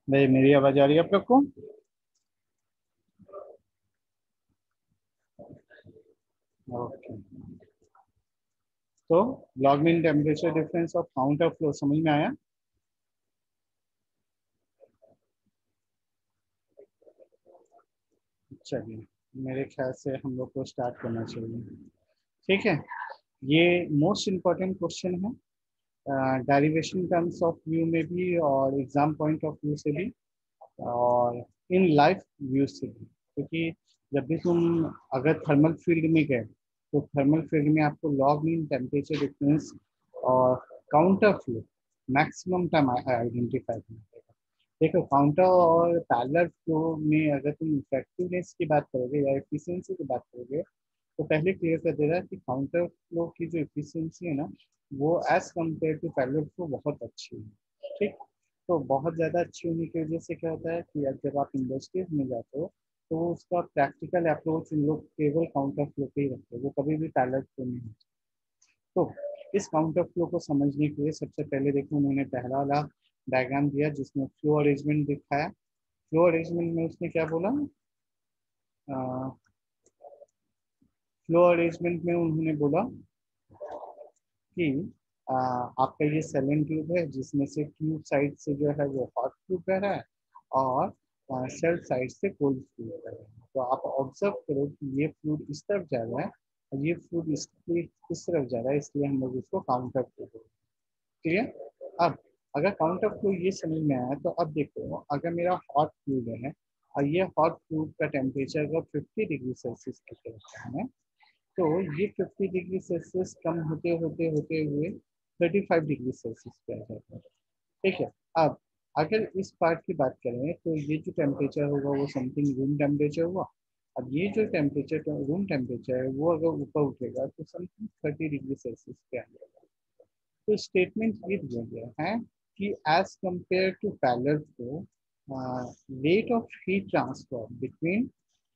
भाई मेरी आवाज आ रही है आप लोग को? ओके। तो log mean temperature difference of counter flow समझ में आया? चलिए, मेरे ख्याल से हम लोग को स्टार्ट करना चाहिए। ठीक है। ये मोस्ट इम्पोर्टेंट क्वेश्चन है, डेरिवेशन टर्म्स ऑफ व्यू में भी और एग्जाम पॉइंट ऑफ व्यू से भी और इन लाइफ व्यू से भी, क्योंकि जब भी तुम अगर थर्मल फील्ड में गए तो थर्मल फील्ड में आपको लॉग मीन टेम्परेचर डिफरेंस और counter flow maximum time identify करना पड़ेगा। देखो, काउंटर और पैरेलल फ्लो में अगर तुम इफेक्टिवनेस की बात करोगे या एफिशिएंसी की बात करोगे तो पहले क्लियर कर दे रहा है कि काउंटर फ्लो की जो एफिशिएंसी है ना, वो as compare to parallel flow बहुत अच्छी है। ठीक। तो बहुत ज़्यादा अच्छी होने की वजह से क्या होता है कि अब जब आप इंडस्ट्रीज में जाते हो तो उसका प्रैक्टिकल अप्रोच इन लोग केवल काउंटर फ्लो पे ही रखते हैं, वो कभी भी पैरेलल फ्लो नहीं होता। तो इस काउंटर फ्लो को समझने के लिए सबसे पहले देखो, उन्होंने पहला वाला डायग्राम दिया जिसमें फ्लो अरेंजमेंट दिखाया। फ्लो अरेंजमेंट में उसने क्या बोला? फ्लो अरेंजमेंट में उन्होंने बोला कि आपका ये सेलन ट्यूब है जिसमें से ट्यूब साइड से जो है वो हॉट फ्लूइड बह रहा है और शेल साइड से कोल्ड फ्लूइड बह रहा है। तो आप ऑब्जर्व करो कि ये फ्लूइड इस तरफ जा रहा है और ये फ्लूइड इस तरफ जा रहा है, इसलिए हम लोग इसको काउंटर फ्लो बोलते हैं। क्लियर? अब अगर काउंटर फ्लो ये समझ में आया तो अब देखो, अगर मेरा हॉट फ्लूइड है और ये हॉट फ्लूइड का टेम्परेचर अगर 50 डिग्री सेल्सियस की तरफ है तो ये 50 डिग्री सेल्सियस कम होते होते होते हुए 35 डिग्री सेल्सियस पे आ जाता है। ठीक है। अब अगर इस पार्ट की बात करें तो ये जो टेम्परेचर होगा वो समथिंग रूम टेम्परेचर हुआ। अब ये जो टेम्परेचर रूम टेम्परेचर है वो अगर ऊपर उठेगा तो समथिंग 30 डिग्री सेल्सियस पे आ जाएगा। तो स्टेटमेंट ये दिया गया है कि as compare to parallel flow, rate of heat transfer between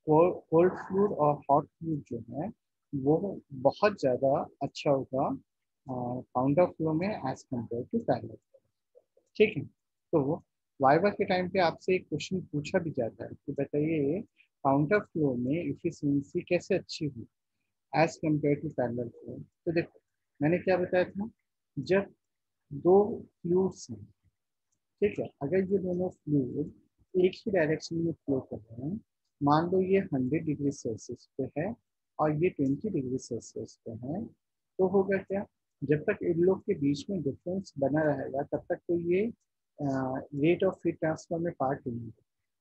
cold fluid और हॉट फ्लूइड जो है वो बहुत ज़्यादा अच्छा होगा काउंटर फ्लो में एज कंपेयर टू पैरेलल। ठीक है। तो वाइवा के टाइम पे आपसे एक क्वेश्चन पूछा भी जाता है कि बताइए काउंटर फ्लो में इफिशियंसी कैसे अच्छी हुई as compare to parallel flow. तो देखो, मैंने क्या बताया था, जब दो फ्लूइड्स हैं, ठीक है, अगर ये दोनों फ्लूइड एक ही डायरेक्शन में फ्लो कर रहे हैं, मान लो ये 100 डिग्री सेल्सियस पे है और ये 20 डिग्री सेल्सियस पे है, तो होगा क्या, जब तक इन लोग के बीच में डिफरेंस बना रहेगा तब तक तो ये रेट ऑफ हीट ट्रांसफर में पार्ट नहीं है।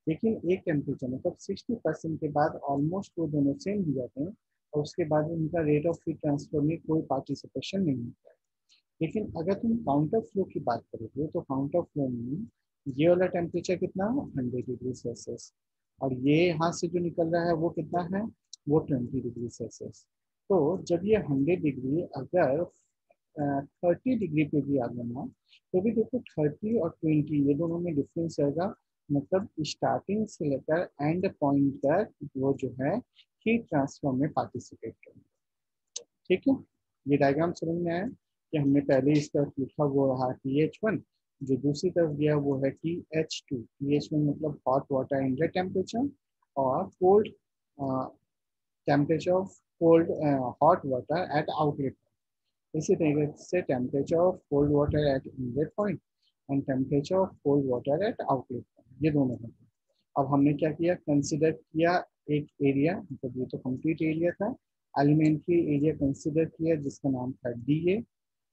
लेकिन एक टेम्परेचर मतलब 60% के बाद ऑलमोस्ट वो दोनों सेम हो जाते हैं और उसके बाद उनका रेट ऑफ हीट ट्रांसफर में कोई पार्टिसिपेशन नहीं होता। लेकिन अगर तुम काउंटर फ्लो की बात करोगे तो काउंटर फ्लो में ये वाला टेम्परेचर कितना है, 100 डिग्री सेल्सियस, और ये यहाँ से जो निकल रहा है वो कितना है, वो 20 डिग्री सेल्सियस। तो जब ये 100 डिग्री अगर 30 डिग्री पे भी आ गया ना, तो भी देखो 30 और 20 ये दोनों में डिफरेंस रहेगा। मतलब स्टार्टिंग से लेकर एंड पॉइंट तक वो जो है हीट ट्रांसफर में पार्टिसिपेट करेंगे। ठीक है। ये डायग्राम समझ में आया कि हमने पहले इस तरफ लिखा वो रहा TH1, जो दूसरी तरफ दिया वो है TH2। TH1 मतलब हॉट वाटर इनलेट टेम्परेचर और cold temperature of cold hot water at outlet. इसी तरीके से temperature of cold water at inlet point and temperature of cold water at outlet point, ये दोनों हैं। अब हमने क्या किया, कंसिडर किया एक एरिया, मतलब ये तो कंप्लीट एरिया था, एलिमेंट्री एरिया कंसिडर किया जिसका नाम था DA।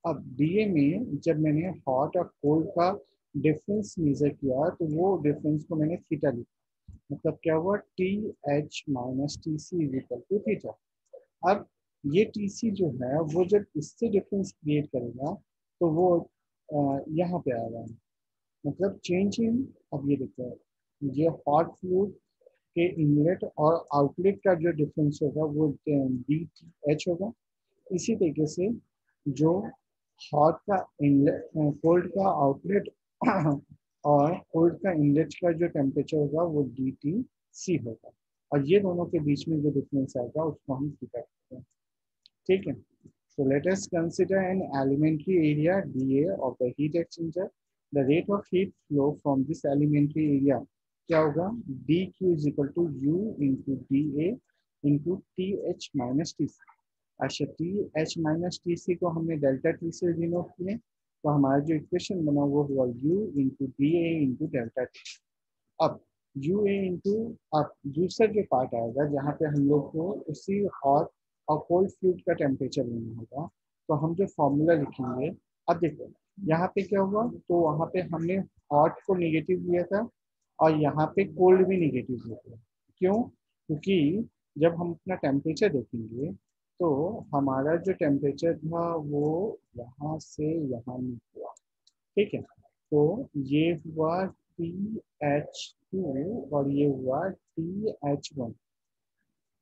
अब DA में जब मैंने हॉट और कोल्ड का डिफरेंस मेजर किया तो वो डिफरेंस को मैंने थीटा लिखा। मतलब क्या हुआ, TH minus TC is equal to theta. अब ये TC जो है वो जब इससे डिफरेंस क्रिएट करेगा तो वो यहाँ पे आएगा, मतलब चेंज इन। अब ये देखो, ये हॉट फ्लूइड के इनलेट और आउटलेट का जो डिफरेंस होगा वो DTH होगा। इसी तरीके से जो हॉट का इनलेट, कोल्ड का आउटलेट और कोल्ड का इनलेट का जो टेम्परेचर होगा वो DTC होगा। और ये दोनों के बीच में जो डिफरेंस आएगा उसको हम थीटा कहते हैं। ठीक है। So let us consider an elementary area DA of the heat exchanger the rate of heat flow from this elementary area क्या होगा, d Q is equal to U into D A into T H minus T C. अच्छा, T H minus T C को हमने delta T से denote किए, तो हमारा जो इक्वेशन बना वो हुआ you into D A into delta T. अब यू ए इंटू, अब दूसरा जो पार्ट आएगा जहाँ पे हम लोग को उसी हॉट और कोल्ड फ्लूइड का टेम्परेचर लेना होगा, तो हम जो फॉर्मूला लिखेंगे, अब देखो यहाँ पे क्या हुआ, तो वहाँ पे हमने हॉट को निगेटिव लिया था और यहाँ पे कोल्ड भी निगेटिव लिया था। क्यों? क्योंकि जब हम अपना टेम्परेचर देखेंगे तो हमारा जो टेम्परेचर था वो यहाँ से यहाँ में हुआ, ठीक है। तो ये हुआ TH2 और ये हुआ TH1।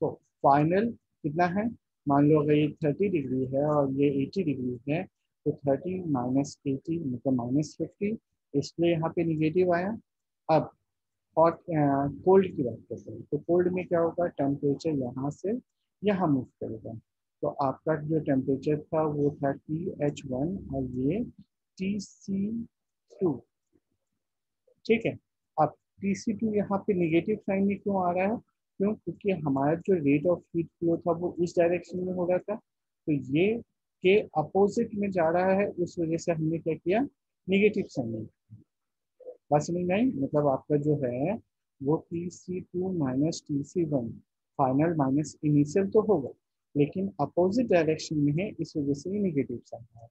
तो फाइनल कितना है, मान लो अगर ये 30 डिग्री है और ये 80 डिग्री है, तो 30 माइनस 80 मतलब माइनस 50, इसलिए यहाँ पे निगेटिव आया। अब हॉट कोल्ड की बात करते हैं, तो कोल्ड में क्या होगा, टेम्परेचर यहाँ से यहाँ मूव करेगा। तो आपका जो टेम्परेचर था वो था TH1 और ये TC2, ठीक है। अब TC2 यहाँ पे निगेटिव साइन में क्यों आ रहा है, क्यों? क्योंकि हमारा जो रेट ऑफ हीट फ्लो था वो इस डायरेक्शन में हो रहा था, तो ये के अपोजिट में जा रहा है, उस वजह से हमने क्या किया, निगेटिव साइन में। बात समझ में आई? मतलब आपका जो है वो TC2 minus TC1 final minus initial तो होगा, लेकिन अपोजिट डायरेक्शन में है, इस वजह से निगेटिव साइन है।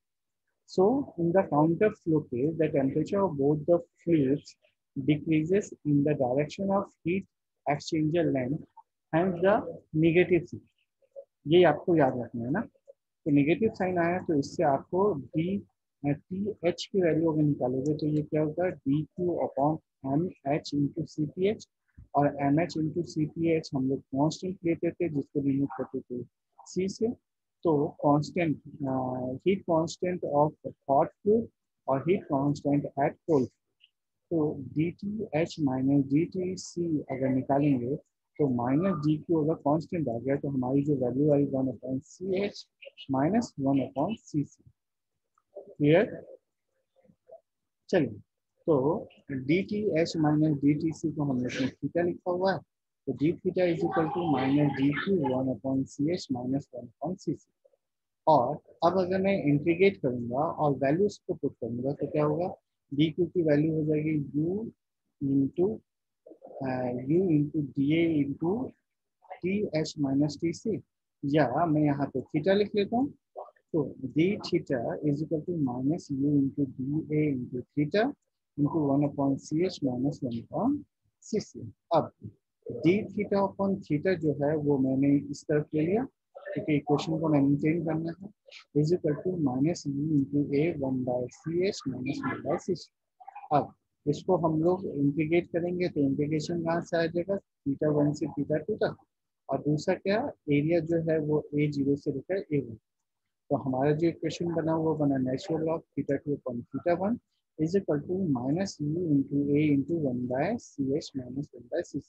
So, in the counter flow case, the temperature of both the fluids decreases in the direction of heat exchanger length, hence the negative sign. ये आपको याद रखना है ना। तो नेगेटिव साइन आया तो इससे आपको डी टी एच की वैल्यू अगर निकालोगे तो ये क्या होगा, d Q upon M H into C P H, और M H into C P H हम लोग कॉन्स्टेंट लेते थे जिसको डिनोट करते थे सी से। तो constant, heat constant of hot fluid और हीट कांस्टेंट एट कोल्ड, तो D T H minus D T C अगर निकालेंगे तो माइनस डी क्यू अगर कांस्टेंट आ गया तो हमारी जो वैल्यू आई 1/CH माइनस 1/CC। क्लियर? चलिए, तो D T H minus D T C को हमने इसमें थीटा लिखा हुआ है, तो D theta is equal to minus D Q 1/CH minus 1/CC। और अब अगर मैं इंटीग्रेट करूंगा और वैल्यूज को पुट करूंगा तो क्या होगा, डी क्यू की वैल्यू हो जाएगी into U into D A into T H minus T C, या मैं यहाँ पे थीटा लिख लेता हूँ, तो D theta is equal to minus U into D A into theta into 1/CH minus 1/CC। अब डी थीटा अपॉन थीटा जो है वो मैंने इस तरफ ले लिया क्योंकि इक्वेशन को मेंटेन करना है, is equal to minus U into A 1/CH minus 1/CC। अब इसको हम लोग इंटीग्रेट करेंगे तो इंटीग्रेशन कहाँ से आ जाएगा, थीटा 1 से थीटा 2 तक, और दूसरा क्या, एरिया जो है वो A0 से लेकर A1। तो हमारा जो इक्वेशन बना वो बना natural of theta 2 upon theta 1 is equal to minus U into A into 1/CH minus 1/CC।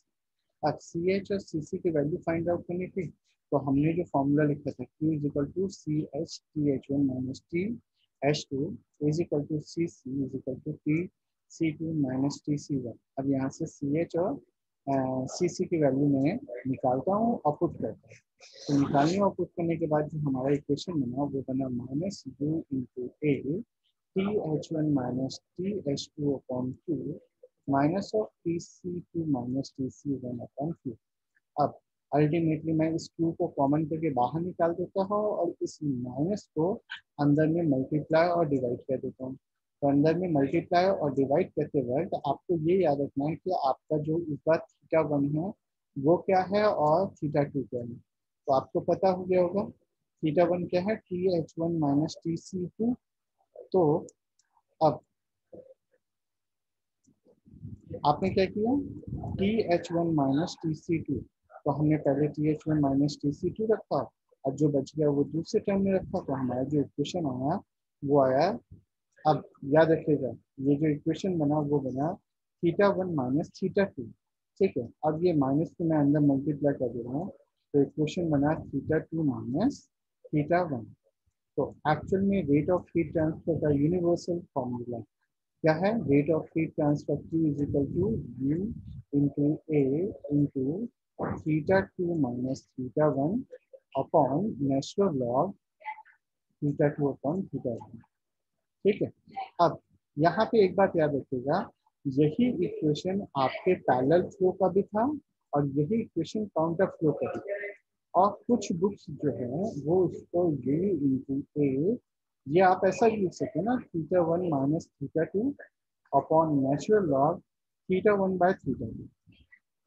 अब CH और CC की वैल्यू फाइंड आउट करनी थी, तो हमने जो फॉर्मूला लिखा था Q is equal to CH TH1 minus TH2 is equal to CC is equal to TC2 minus TC1। अब यहाँ से CH और CC की वैल्यू मैं निकालता हूँ और पुट करता हूँ। तो निकालने और पुट करने के बाद जो हमारा इक्वेशन बना वो बना minus U into A TH1 minus TH2 upon Q minus of TC2 minus TC1 upon Q। अब अल्टीमेटली मैं इस Q को कॉमन करके बाहर निकाल देता हूँ और इस माइनस को अंदर में मल्टीप्लाई और डिवाइड कर देता हूँ। तो अंदर में मल्टीप्लाई और डिवाइड करते वक्त आपको ये याद रखना है कि आपका जो इस बार थीटा 1 है वो क्या है और थीटा 2 क्या है। तो आपको पता हो गया होगा थीटा 1 क्या है, TH1 माइनस TC2। तो अब आपने क्या किया, TH1 माइनस TC2, तो हमने पहले TH1 माइनस TC2 रखा और जो बच गया वो दूसरे टर्म में रखा, तो हमारा जो इक्वेशन आया वो आया। अब याद रखिएगा ये जो इक्वेशन बना वो बना थीटा 1 माइनस थीटा 2, ठीक है। अब ये माइनस को मैं अंदर मल्टीप्लाई कर दे रहा हूँ, तो इक्वेशन बना थीटा 2 माइनस थीटा 1। तो एक्चुअल में रेट ऑफ हीट ट्रांसफर का यूनिवर्सल फॉर्मूला क्या है, rate of heat transfer Q is equal to U into A into θ2 minus θ1 upon natural log θ2 upon θ1। ठीक है। अब यहाँ पे एक बात याद रखिएगा, यही इक्वेशन आपके पैरेलल फ्लो का भी था और यही इक्वेशन काउंटर फ्लो का भी था। और कुछ बुक्स जो है वो इसको U इंटू ए, ये आप ऐसा भी लिख सकते हैं ना, θ1 minus θ2 upon natural log θ1 by θ2।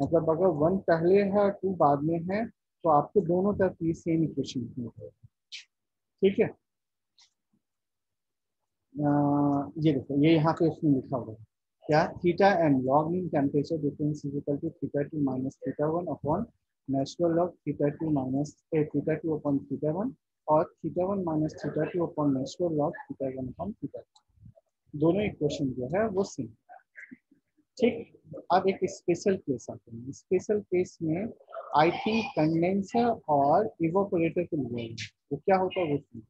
मतलब अगर 1 पहले है और 2 बाद में है तो आपको दोनों तरफ ये सेम इक्वेशन लिखनी है। ठीक है। ये देखो, ये यहाँ पे उसमें लिखा हुआ है क्या, theta and log mean temperature difference is equal to θ2 minus θ1 upon natural log θ2 minus θ2 upon θ1 और θ1 minus θ2 upon natural log θ1 upon θ2। दोनों इक्वेशन जो है वो सेम। ठीक। अब एक स्पेशल केस आते हैं। स्पेशल केस में आई थिंक कंडेंसर और इवोपोरेटर को लिया है, तो क्या होता है वो सुनिए।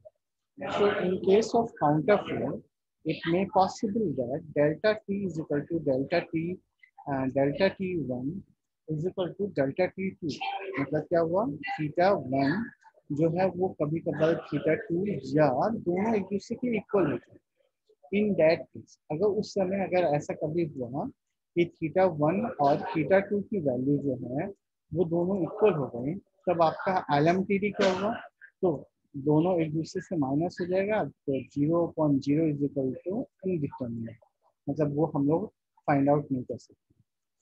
So in case of counter flow, it may possible that delta T is equal to delta T and delta T1 is equal to delta T2। मतलब क्या हुआ, θ1 जो है वो कभी कभार θ2 या दोनों एक दूसरे के इक्वल होते हैं। इन दैट केस, अगर उस समय अगर ऐसा कभी हुआ कि θ1 और θ2 की वैल्यू जो है वो दोनों इक्वल हो गए, तब आपका LMTD क्या होगा, तो दोनों एक दूसरे से माइनस हो जाएगा, तो 0.0 इज इक्वल टू इनडिटरमिनेट। मतलब वो हम लोग फाइंड आउट नहीं कर सकते।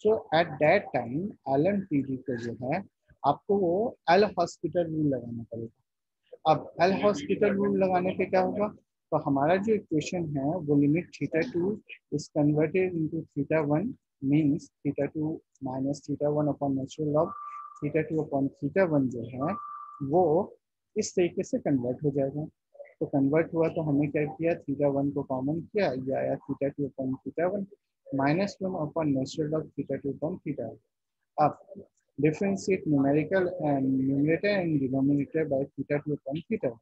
सो एट दैट टाइम LMTD को जो है आपको वो एल हॉस्पिटल रूल लगाना पड़ेगा। अब एल हॉस्पिटल रूल लगाने पे क्या होगा, तो हमारा जो इक्वेशन है वो limit θ2 is converted into θ1 means θ2 minus θ1 upon natural log θ2 upon θ1 जो है वो इस तरीके से कन्वर्ट हो जाएगा। तो कन्वर्ट हुआ तो हमने क्या किया, θ1 को कॉमन किया, ये आया θ2 upon θ1 minus 1 upon natural log θ2 upon θ1। अब differentiate numerical and numerator and denominator by θ2 upon θ1।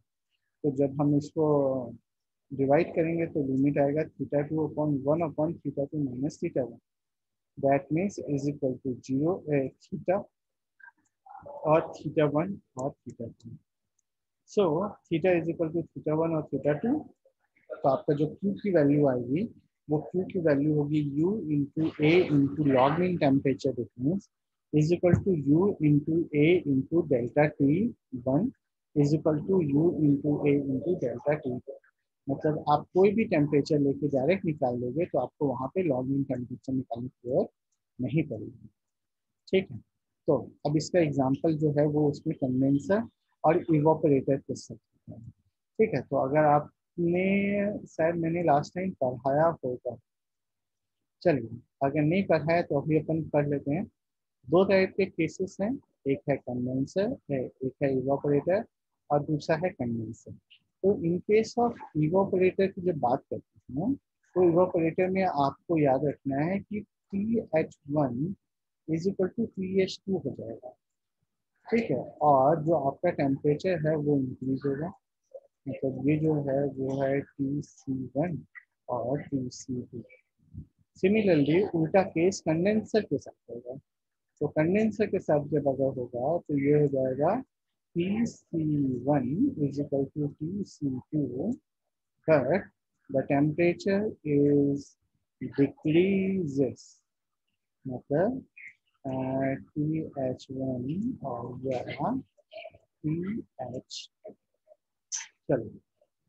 तो जब हम इसको डिवाइड करेंगे तो लिमिट आएगा θ2 upon 1 upon θ2 minus θ1। That means is equal to 0 theta और θ1 और θ2। So theta is equal to θ1 और θ2। तो आपका जो Q की वैल्यू आएगी वो Q की वैल्यू होगी U into A into log mean temperature difference is equal to U into A into delta T1 is equal to U into A into delta T2। मतलब आप कोई भी टेम्परेचर लेके डायरेक्ट निकाल लोगे तो आपको वहाँ पे लॉग मीन टेम्परेचर निकालने की जरूरत नहीं पड़ेगी। ठीक है। तो अब इसका एग्जाम्पल जो है वो उसमें कंडेंसर और इवोपरेटर के सकते हैं। ठीक है। तो अगर आपने, शायद मैंने लास्ट टाइम पढ़ाया होगा, चलिए अगर नहीं पढ़ाया तो अभी अपन पढ़ लेते हैं। दो टाइप के केसेस हैं, एक है कंडेंसर है, एक है इवोपरेटर और दूसरा है कंडेंसर। तो इन केस ऑफ इवोपरेटर की जब बात करते हैं तो इवोपरेटर में आपको याद रखना है कि TH1 is equal to TH2 हो जाएगा। ठीक है। और जो आपका टेम्परेचर है वो इंक्रीज होगा, मतलब ये जो है वो है TC1 और TC2। सिमिलरली उल्टा केस कंडेंसर के साथ होगा। तो कंडेंसर के साथ जब अगर होगा तो ये हो जाएगा TC1 is equal to TC2 but the temperature is decreases। मतलब TH1 और या TH। चलो,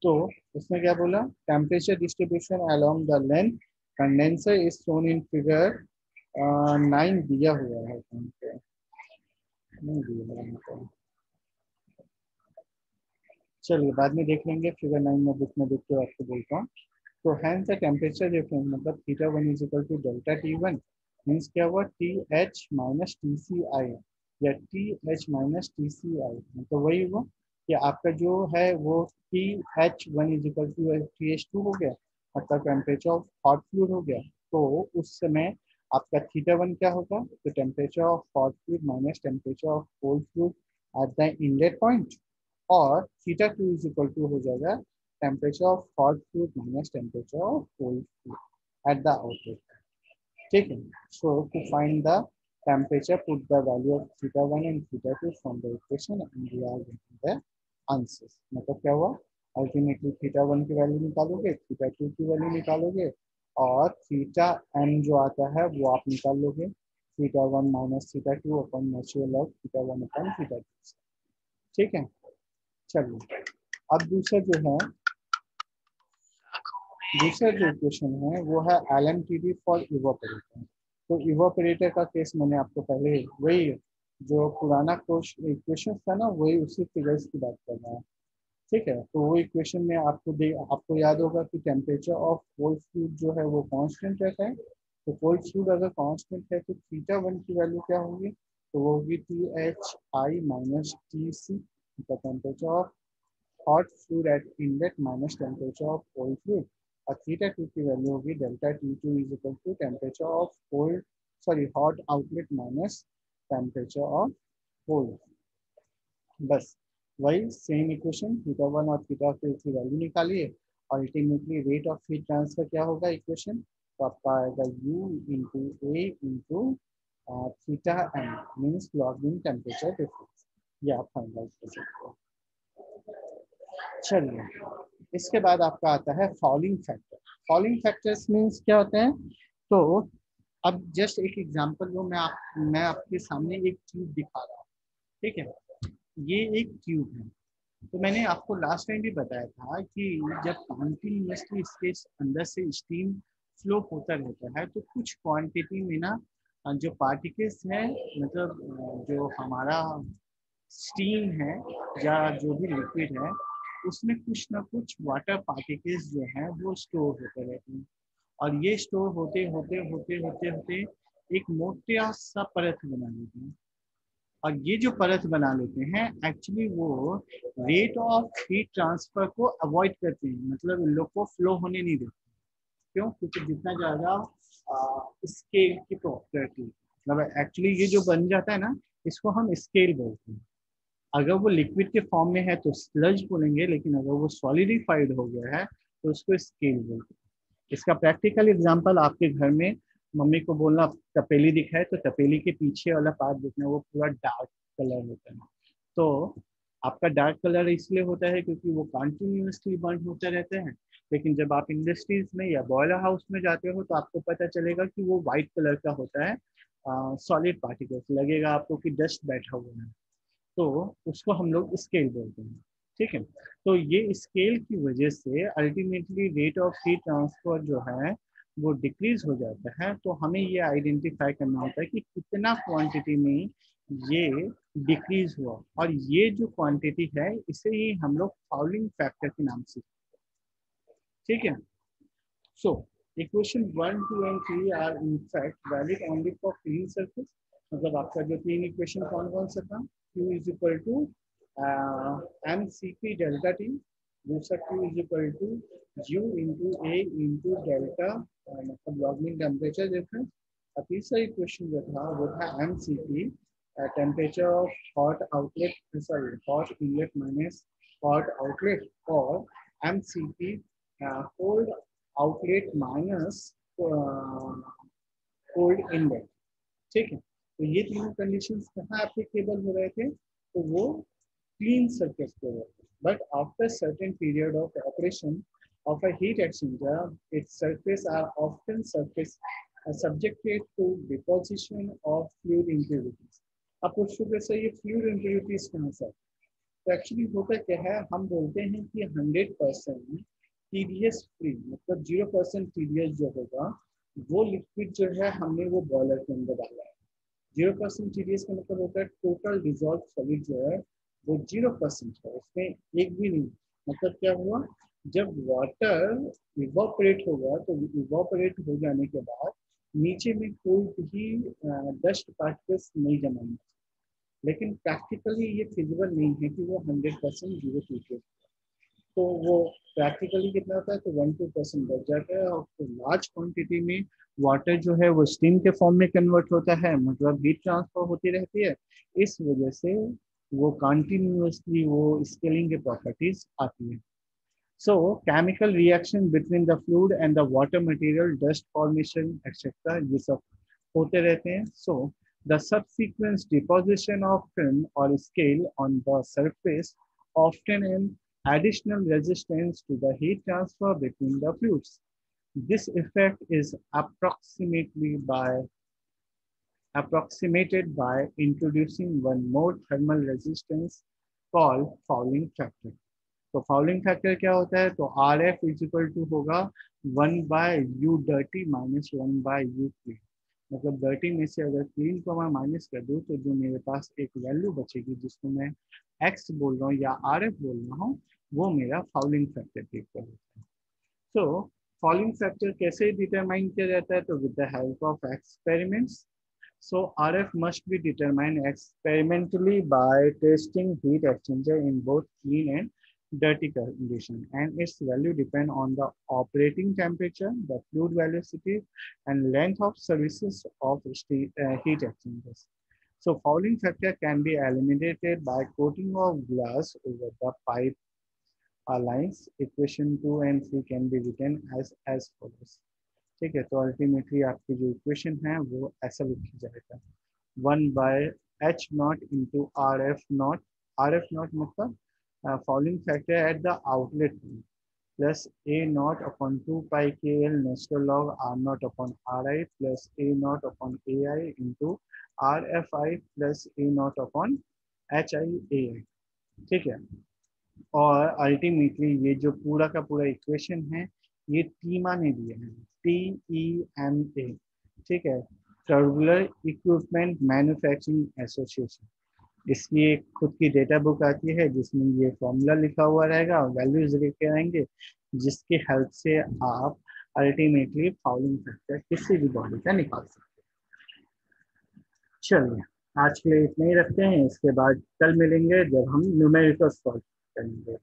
तो उसने क्या बोला, temperature distribution along the length condenser is shown in figure 9 दिया हुआ है। नहीं दिया है, चलिए बाद में देख लेंगे, फिगर 9 में बुक में देख के आपको बोलता हूँ। तो हैंस द टेम्परेचर डिफरेंस मतलब θ1 is equal to delta T1 means क्या हुआ TH माइनस TCI या TH माइनस TCI। मतलब वही हुआ कि आपका जो है वो TH1 is equal to TH2 हो गया, मतलब टेम्परेचर ऑफ हॉट फ्लूइड हो गया। तो उस समय आपका θ1 क्या होगा, तो temperature of hot fluid minus temperature of cold fluid at the inlet point, और θ2 इज इक्वल टू हो जाएगा temperature of hot fluid minus temperature of cold fluid. at the outlet. ठीक है. So to find the temperature, put the value of theta 1 and theta 2 from the equation and we are getting the answers. मतलब क्या हुआ, ultimately theta 1 की value निकालोगे, theta 2 की value निकालोगे और थीटा m जो आता है वो आप निकाल लोगे, theta 1 minus theta 2 upon natural of theta 1 upon theta 2. ठीक है. चलिए अब दूसरा जो इक्वेशन है वो है LMTD फॉर इवोपरेटर. तो इवोपरेटर का केस मैंने आपको पहले वही जो पुराना इक्वेशन था ना, वही उसी फिगर्स की बात कर रहा है. ठीक है. तो वो इक्वेशन में आपको याद होगा कि टेम्परेचर ऑफ कोल्ड फ्लूइड जो है वो कांस्टेंट रहता है. तो कोल्ड फ्लूइड अगर कांस्टेंट है तो थीटा 1 की वैल्यू क्या होगी, तो वो होगी THI minus TC, the temperature of hot fluid at inlet minus temperature of cold fluid. और थीटा 2 की वैल्यू होगी delta T2 is equal to temperature of hot outlet minus temperature of cold. बस वही सेम इक्वेशन, थीटा 1 और theta 2 की value निकालिए. Ultimately rate of heat transfer क्या होगा इक्वेशन, तो आपका आएगा U into A into theta M means logging temperature difference. ये आप फाइंड आउट कर सकते हो. चलिए इसके बाद आपका आता है falling factor. Falling factors means क्या होते हैं, तो अब जस्ट एक एग्जांपल लो, मैं आपके सामने एक ट्यूब दिखा रहा हूँ. ठीक है. ये एक ट्यूब है. तो मैंने आपको लास्ट टाइम भी बताया था कि जब कंटिन्यूअसली इसके अंदर से स्टीम फ्लो होता रहता है तो कुछ क्वांटिटी में ना जो पार्टिकल्स है, मतलब जो हमारा स्टीम है या जो भी लिक्विड है उसमें कुछ ना कुछ वाटर पार्टिकल्स जो है वो स्टोर होते रहते हैं. और ये स्टोर होते होते होते होते होते एक मोटा सा परत बना लेते हैं. और ये जो परत बना लेते हैं एक्चुअली वो रेट ऑफ हीट ट्रांसफर को अवॉइड करते हैं, मतलब इन लोग को फ्लो होने नहीं देते. क्यों? क्योंकि जितना ज़्यादा स्केल की प्रॉपर्टी, मतलब एक्चुअली ये जो बन जाता है ना इसको हम स्केल बोलते हैं. अगर वो लिक्विड के फॉर्म में है तो स्लज बोलेंगे, लेकिन अगर वो सॉलिडिफाइड हो गया है तो उसको स्केल बोलते हैं. इसका प्रैक्टिकल एग्जांपल आपके घर में मम्मी को बोलना तपेली दिखा है तो तपेली के पीछे वाला पार्ट देखना, वो पूरा डार्क कलर होता है. तो आपका डार्क कलर इसलिए होता है क्योंकि वो कंटिन्यूअसली बर्न होता रहता है. लेकिन जब आप इंडस्ट्रीज में या बॉयलर हाउस में जाते हो तो आपको पता चलेगा कि वो वाइट कलर का होता है. सॉलिड पार्टिकल्स लगेगा आपको कि डस्ट बैठा हुआ है. तो उसको हम लोग स्केल बोलते हैं. ठीक है. तो ये स्केल की वजह से ultimately rate of heat transfer जो है वो डिक्रीज हो जाता है. तो हमें ये आइडेंटिफाई करना होता है कि कितना क्वांटिटी में ये डिक्रीज हुआ, और ये जो क्वांटिटी है इसे ही हम लोग फाउलिंग फैक्टर के नाम से. ठीक है. So equation 1, 2 and 3 are in fact valid only for clean surface. मतलब आपका जो तीन इक्वेशन कौन कौन सा था, Q is equal to mCp delta T, दूसरा Q is equal to U into A into delta मतलब लॉगिंग टेम्परेचर डिफरेंस. और तीसरा इक्वेशन जो था वो था mCp temperature of hot outlet hot inlet minus hot outlet, और mCp cold outlet minus cold inlet. ठीक है. तो ये तीनों कंडीशंस कहाँ एप्लीकेबल हो रहे थे, तो वो क्लीन सरफेस पे हो. But after certain period of operation of a heat exchanger, its surface are often subjected to deposition of fluid impurities. अब पूछोगे सर ये फ्लूइड इम्प्योरिटीज कहाँ से, तो एक्चुअली होता क्या है, हम बोलते हैं कि 100% TDS फ्री, मतलब 0% TDS जो होगा वो लिक्विड जो है हमने वो बॉयलर के अंदर डाला है. 0% TDS का मतलब होता है टोटल डिजॉल्व सॉलिड जो है वो 0% है, उसमें एक भी नहीं. मतलब क्या हुआ, जब वाटर इवोपरेट होगा तो इवोपरेट हो जाने के बाद नीचे में कोई भी डस्ट पार्टिकल्स नहीं जमा होंगे. लेकिन प्रैक्टिकली ये फिजिबल नहीं है कि वो 100% जीरो TDS. तो वो प्रैक्टिकली कितना होता है, तो 1-2% बच जाता है. और तो लार्ज क्वांटिटी में वाटर जो है वो स्टीम के फॉर्म में कन्वर्ट होता है, मतलब हीट ट्रांसफर होती रहती है. इस वजह से वो कंटिन्यूअसली वो स्केलिंग के प्रॉपर्टीज आती है. So chemical reaction between the fluid and the water material, dust formation, etc. ये सब होते रहते हैं. So the subsequent deposition of film or scale on the surface often an additional resistance to the heat transfer between the fluids. This effect is approximated by introducing one more thermal resistance called fouling factor. तो fouling factor क्या होता है? तो R F is equal to होगा 1/u dirty minus 1/u clean. मतलब dirty में से अगर क्लीन को मैं माइनस कर दूँ तो जो मेरे पास एक वैल्यू बचेगी जिसको मैं एक्स बोल रहा हूँ या आर एफ बोल रहा हूँ, वो मेरा फाउलिंग फैक्टर के इक्वल होता है. सो फाउलिंग फैक्टर कैसे डिटरमाइन किया जाता है? तो with the help of experiments. So RF must be determined experimentally by testing heat exchanger in both clean and dirty condition, and its value depend on the operating temperature, the fluid velocity, and length of services of heat exchangers. So fouling factor can be eliminated by coating of glass over the pipe lines. Equation 2 and 3 can be written as follows. ठीक है, तो ultimately आपकी जो equation है वो ऐसा लिखी जाएगा 1/h0 इंटू RF0. RF0 मतलब falling factor at the outlet plus A0 upon 2πkl natural log R0 upon RI plus A0 upon AI into RFI plus A0 upon HI AI. ठीक है, और अल्टीमेटली ये जो पूरा का पूरा इक्वेशन है ये टीमा ने दिया है, TEMA. ठीक है, टर्बुलर इक्विपमेंट मैन्युफैक्चरिंग एसोसिएशन. इसकी एक खुद की डेटा बुक आती है जिसमें ये फॉर्मूला लिखा हुआ रहेगा, वैल्यूज लिखे रहेंगे, जिसकी हेल्प से आप अल्टीमेटली फाउलिंग फैक्टर किसी भी बॉडी का निकाल सकते हैं. चलिए, आज के लिए इतना ही रखते हैं. इसके बाद कल मिलेंगे जब हम न्यूमेरिकल सॉल्व करेंगे.